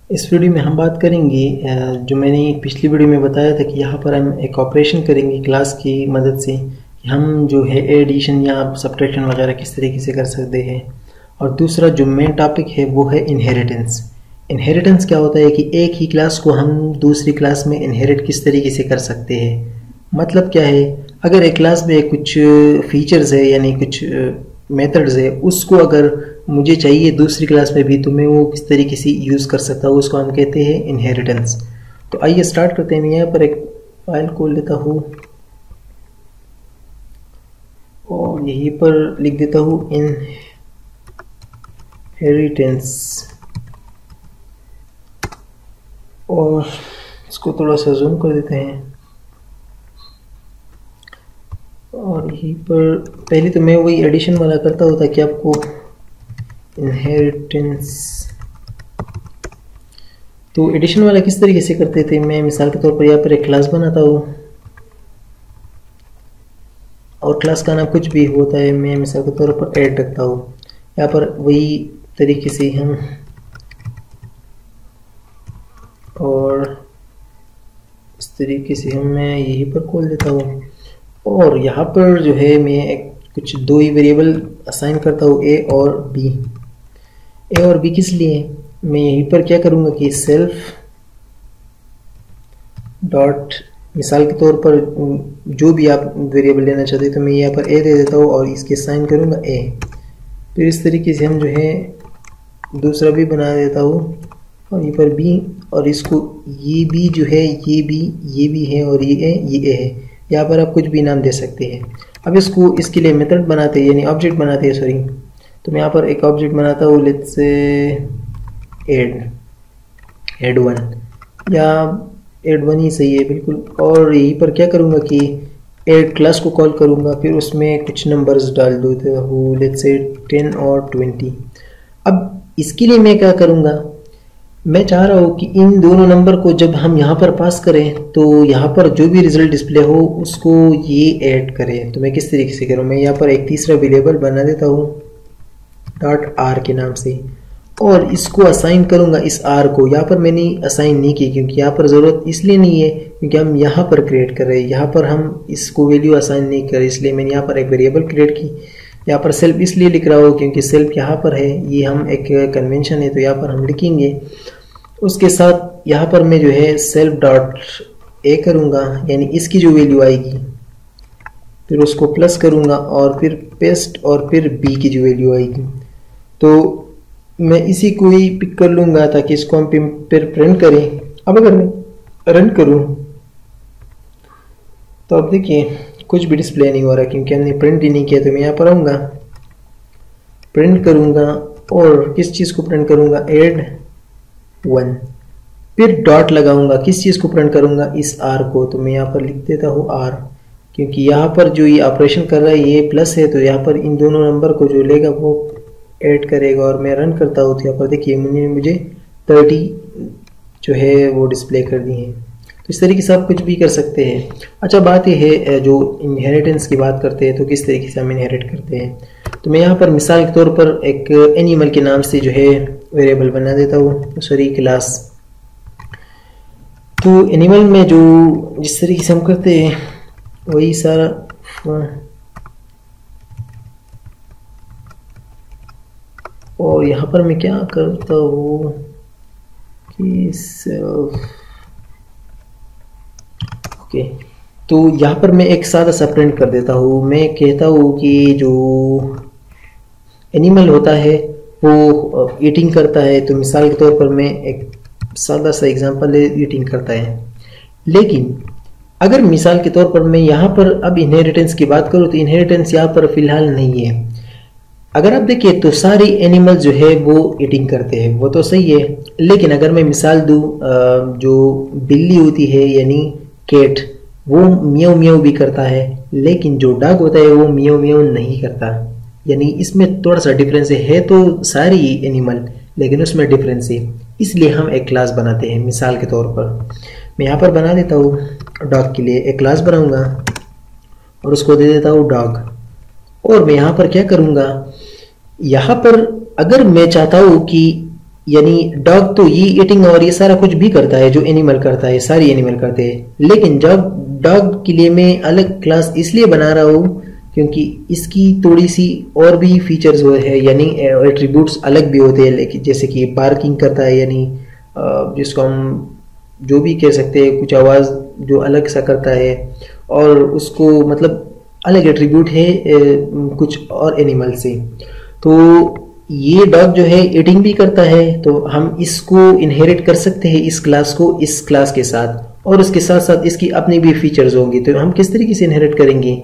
इस वीडियो में हम बात करेंगे जो मैंने पिछली वीडियो में बताया था कि यहाँ पर हम एक ऑपरेशन करेंगे क्लास की मदद से कि हम जो है एडिशन या सब्ट्रैक्शन वगैरह किस तरीके से कर सकते हैं। और दूसरा जो मेन टॉपिक है वो है इनहेरिटेंस। इनहेरिटेंस क्या होता है कि एक ही क्लास को हम दूसरी क्लास में इनहेरिट किस तरीके से कर सकते हैं। मतलब क्या है, अगर एक क्लास में कुछ फीचर्स है यानी कुछ मेथड्स है, उसको अगर मुझे चाहिए दूसरी क्लास में भी तो मैं वो किस तरीके से यूज़ कर सकता हूँ, उसको हम कहते हैं इनहेरिटेंस। तो आइए स्टार्ट करते हैं। मैं यहाँ पर एक फाइल खोल लेता हूँ और यहीं पर लिख देता हूँ इनहेरिटेंस और इसको थोड़ा सा जूम कर देते हैं। और यहीं पर पहले तो मैं वही एडिशन वाला करता हूँ ताकि आपको इनहेरिटेंस, तो एडिशन वाला किस तरीके से करते थे, मैं मिसाल के तौर पर यहाँ पर एक क्लास बनाता हूँ और क्लास का नाम कुछ भी होता है, मैं मिसाल के तौर पर ऐड रखता हूँ। यहाँ पर वही तरीके से हम और इस तरीके से मैं यहीं पर खोल देता हूँ और यहाँ पर जो है मैं कुछ दो ही वेरिएबल असाइन करता हूँ, ए और बी। ए और बी किस लिए, मैं यहीं पर क्या करूँगा कि सेल्फ डॉट, मिसाल के तौर पर जो भी आप वेरिएबल लेना चाहते हैं तो मैं यहाँ पर ए दे देता हूँ और इसके असाइन करूँगा ए। फिर इस तरीके से हम जो है दूसरा भी बना देता हूँ और यहाँ पर बी, और इसको ये भी जो है ये भी है और ये ए है। यहाँ पर आप कुछ भी नाम दे सकते हैं। अब इसको इसके लिए मेथड बनाते हैं यानी ऑब्जेक्ट बनाते हैं, सॉरी। तो मैं यहाँ पर एक ऑब्जेक्ट बनाता हूँ, लेट्स से एड वन, या एड वन ही सही है बिल्कुल। और यहीं पर क्या करूँगा कि एड क्लास को कॉल करूँगा, फिर उसमें कुछ नंबर्स डाल देता हूँ, लेट्स से 10 और 20। अब इसके लिए मैं क्या करूँगा, मैं चाह रहा हूँ कि इन दोनों नंबर को जब हम यहाँ पर पास करें तो यहाँ पर जो भी रिजल्ट डिस्प्ले हो उसको ये ऐड करें। तो मैं किस तरीके से करूँ, मैं यहाँ पर एक तीसरा वेरिएबल बना देता हूँ डॉट आर के नाम से और इसको असाइन करूँगा इस आर को। यहाँ पर मैंने असाइन नहीं की क्योंकि यहाँ पर ज़रूरत इसलिए नहीं है क्योंकि हम यहाँ पर क्रिएट कर रहे हैं, यहाँ पर हम इसको वैल्यू असाइन नहीं कर, इसलिए मैंने यहाँ पर एक वेरिएबल क्रिएट की। यहाँ पर सेल्फ इसलिए लिख रहा हूँ क्योंकि सेल्फ यहाँ पर है, ये हम एक कन्वेंशन है तो यहाँ पर हम लिखेंगे। उसके साथ यहाँ पर मैं जो है सेल्फ डॉट ए करूँगा यानी इसकी जो वैल्यू आएगी, फिर उसको प्लस करूँगा और फिर पेस्ट और फिर बी की जो वैल्यू आएगी। तो मैं इसी को ही पिक कर लूँगा ताकि इसको हम फिर प्रिंट करें। अब अगर मैं रन करूँ तो अब देखिए कुछ भी डिस्प्ले नहीं हो रहा क्योंकि हमने प्रिंट ही नहीं किया। तो मैं यहाँ पर आऊँगा, प्रिंट करूँगा और किस चीज़ को प्रिंट करूँगा, एड वन, फिर डॉट लगाऊंगा, किस चीज़ को प्रिंट करूंगा, इस आर को। तो मैं यहाँ पर लिख देता हूँ आर क्योंकि यहाँ पर जो ये ऑपरेशन कर रहा है ये प्लस है, तो यहाँ पर इन दोनों नंबर को जो लेगा वो ऐड करेगा। और मैं रन करता हूँ तो यहाँ पर देखिए मुझे 30 जो है वो डिस्प्ले कर दी है। तो इस तरीके से आप कुछ भी कर सकते हैं। अच्छा, बात यह है जो इनहेरिटेंस की बात करते हैं तो किस तरीके से हम इनहेरिट करते हैं। तो मैं यहाँ पर मिसाल के तौर पर एक एनिमल के नाम से जो है वेरिएबल बना देता हूँ, सॉरी क्लास। तो एनिमल में जो जिस तरीके से हम करते हैं वही सारा, और यहाँ पर मैं क्या करता हूँ कि ओके, तो यहाँ पर मैं एक सादा सा प्रिंट कर देता हूँ। मैं कहता हूँ कि जो एनिमल होता है वो ईटिंग करता है, तो मिसाल के तौर पर मैं एक सादा सा एग्जांपल है, ईटिंग करता है। लेकिन अगर मिसाल के तौर पर मैं यहाँ पर अब इनहेरिटेंस की बात करूँ तो इनहेरिटेंस यहाँ पर फिलहाल नहीं है। अगर आप देखिए तो सारे एनिमल जो है वो ईटिंग करते हैं, वो तो सही है। लेकिन अगर मैं मिसाल दूँ, जो बिल्ली होती है यानी कैट, वो मियाऊ मियाऊ भी करता है, लेकिन जो डॉग होता है वो मियाऊ मियाऊ नहीं करता। यानी इसमें थोड़ा सा डिफरेंस है तो सारी एनिमल, लेकिन उसमें डिफरेंस है। इसलिए हम एक क्लास बनाते हैं। मिसाल के तौर पर मैं यहाँ पर बना देता हूँ डॉग के लिए एक क्लास बनाऊंगा और उसको दे देता हूँ डॉग। और मैं यहाँ पर क्या करूँगा, यहाँ पर अगर मैं चाहता हूँ कि यानी डॉग तो ये ईटिंग और ये सारा कुछ भी करता है जो एनिमल करता है, सारी एनिमल करते हैं, लेकिन जब डॉग के लिए मैं अलग क्लास इसलिए बना रहा हूँ क्योंकि इसकी थोड़ी सी और भी फीचर्स वो है, यानी एट्रीब्यूट्स अलग भी होते हैं, लेकिन जैसे कि बार्किंग करता है, यानी जिसको हम जो भी कह सकते हैं, कुछ आवाज़ जो अलग सा करता है, और उसको मतलब अलग एट्रीब्यूट है कुछ और एनिमल से। तो ये डॉग जो है ईटिंग भी करता है, तो हम इसको इनहेरिट कर सकते हैं इस क्लास को इस क्लास के साथ, और उसके साथ साथ इसकी अपनी भी फीचर्स होंगी। तो हम किस तरीके से इनहेरिट करेंगे,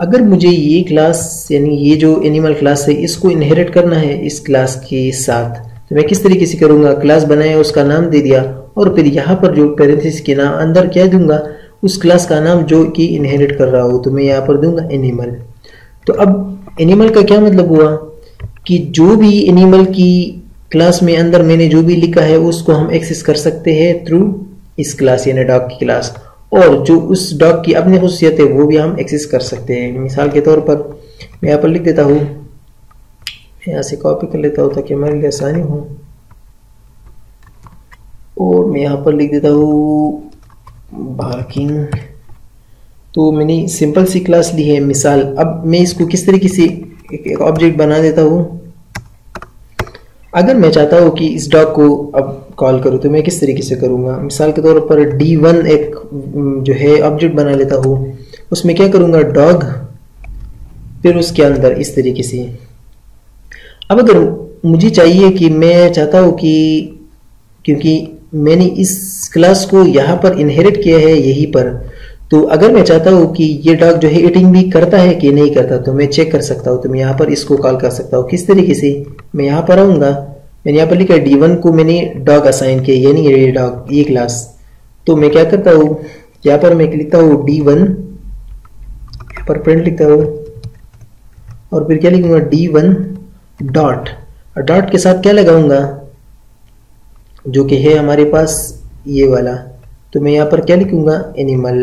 अगर मुझे ये क्लास यानी ये जो एनिमल क्लास है इसको इनहेरिट करना है इस क्लास के साथ, तो मैं किस तरीके से करूँगा, क्लास बनाया, उसका नाम दे दिया, और फिर यहाँ पर जो पैरेंथेसिस के नाम अंदर क्या दूंगा, उस क्लास का नाम जो कि इनहेरिट कर रहा हूँ, तो मैं यहाँ पर दूंगा एनिमल। तो अब एनिमल का क्या मतलब हुआ कि जो भी एनिमल की क्लास में अंदर मैंने जो भी लिखा है उसको हम एक्सेस कर सकते हैं थ्रू इस क्लास यानी डॉग की क्लास, और जो उस डॉग की अपनी खुशियत है वो भी हम एक्सेस कर सकते हैं। मिसाल के तौर पर मैं यहाँ पर लिख देता हूँ, यहाँ से कॉपी कर लेता हूँ ताकि हमारे लिए आसानी हो, और मैं यहाँ पर लिख देता हूँ बार्किंग। तो मैंने सिंपल सी क्लास ली है मिसाल। अब मैं इसको किस तरीके से एक ऑब्जेक्ट बना देता हूँ। अगर मैं चाहता हूँ कि इस डॉग को अब कॉल करूँ तो मैं किस तरीके से करूँगा, मिसाल के तौर पर D1 एक जो है ऑब्जेक्ट बना लेता हूँ, उसमें क्या करूँगा, डॉग, फिर उसके अंदर इस तरीके से। अब अगर मुझे चाहिए कि मैं चाहता हूँ कि क्योंकि मैंने इस क्लास को यहाँ पर इनहेरिट किया है यहीं पर, तो अगर मैं चाहता हूँ कि ये डॉग जो है ईटिंग भी करता है कि नहीं करता, तो मैं चेक कर सकता हूँ। तो मैं यहाँ पर इसको कॉल कर सकता हूँ किस तरीके से, मैं यहाँ पर आऊँगा, मैंने यहाँ पर लिखा D1 को मैंने डॉग असाइन किया, यानी ये डॉग ये क्लास। तो मैं क्या करता हूँ, यहाँ पर मैं लिखता हूँ D1, यहाँ पर प्रिंट लिखता हूँ, और फिर क्या लिखूंगा D1 डॉट, और डॉट के साथ क्या लगाऊंगा जो कि है हमारे पास ये वाला, तो मैं यहाँ पर क्या लिखूंगा, एनिमल।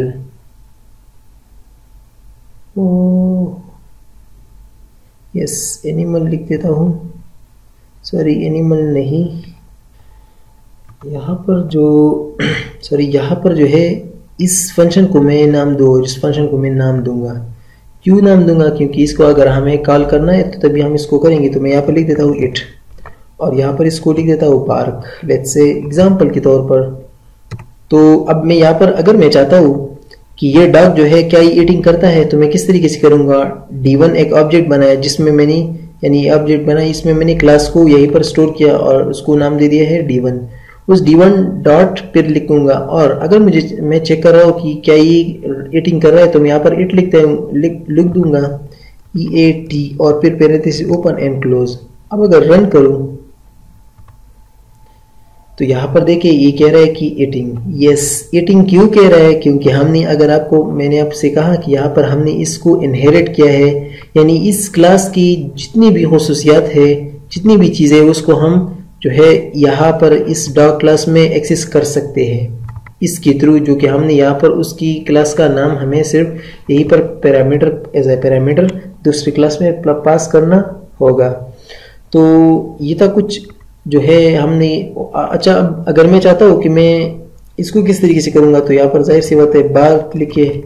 यस, एनिमल लिख देता हूँ, सॉरी एनिमल नहीं, यहाँ पर जो सॉरी यहाँ पर जो है इस फंक्शन को मैं नाम दूँ, इस फंक्शन को मैं नाम दूंगा। क्यों नाम दूंगा, क्योंकि इसको अगर हमें कॉल करना है तो तभी हम इसको करेंगे। तो मैं यहाँ पर लिख देता हूँ इट, और यहाँ पर इसको लिख देता हूँ पार्क, लेट्स से एग्जाम्पल के तौर पर। तो अब मैं यहाँ पर अगर मैं चाहता हूँ कि ये डॉग जो है क्या ये ईटिंग करता है, तो मैं किस तरीके से करूँगा, D1 एक ऑब्जेक्ट बनाया जिसमें मैंने यानी ऑब्जेक्ट बनाया, इसमें मैंने क्लास को यहीं पर स्टोर किया और उसको नाम दे दिया है D1। उस D1 डॉट फिर लिखूंगा, और अगर मैं चेक कर रहा हूँ कि क्या ये ईटिंग कर रहा है, तो मैं यहाँ पर इट लिख दूंगा EAT, और फिर पैरेंथेसिस ओपन एंड क्लोज। अब अगर रन करूँ तो यहाँ पर देखिए ये कह रहा है कि ईटिंग। यस, ईटिंग क्यों कह रहा है, क्योंकि हमने मैंने आपसे कहा कि यहाँ पर हमने इसको इनहेरिट किया है, यानी इस क्लास की जितनी भी खुसूसियात है, जितनी भी चीज़ें, उसको हम जो है यहाँ पर इस डॉग क्लास में एक्सेस कर सकते हैं इसके थ्रू, जो कि हमने यहाँ पर उसकी क्लास का नाम हमें सिर्फ यहीं पर पैरामीटर एज ए पैरामीटर दूसरी क्लास में पास करना होगा। तो ये था कुछ जो है हमने। अच्छा, अगर मैं चाहता हूँ कि मैं इसको किस तरीके से करूँगा, तो यहाँ पर जाहिर सी बात है बार लिखे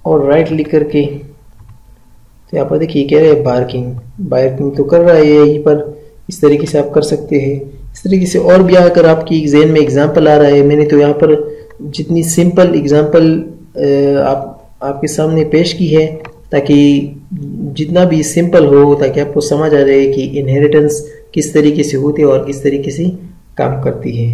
और राइट लिख करके, तो यहाँ पर देखिए कह रहे हैं बार्किंग तो कर रहा है यहीं पर, इस तरीके से आप कर सकते हैं। इस तरीके से और भी अगर आपकी ज़हन में एग्जाम्पल आ रहा है, मैंने तो यहाँ पर जितनी सिंपल एग्जाम्पल आपके सामने पेश की है, ताकि जितना भी सिंपल हो, ताकि आपको समझ आ जाए कि इनहेरिटेंस किस तरीके से होती है और किस तरीके से काम करती है।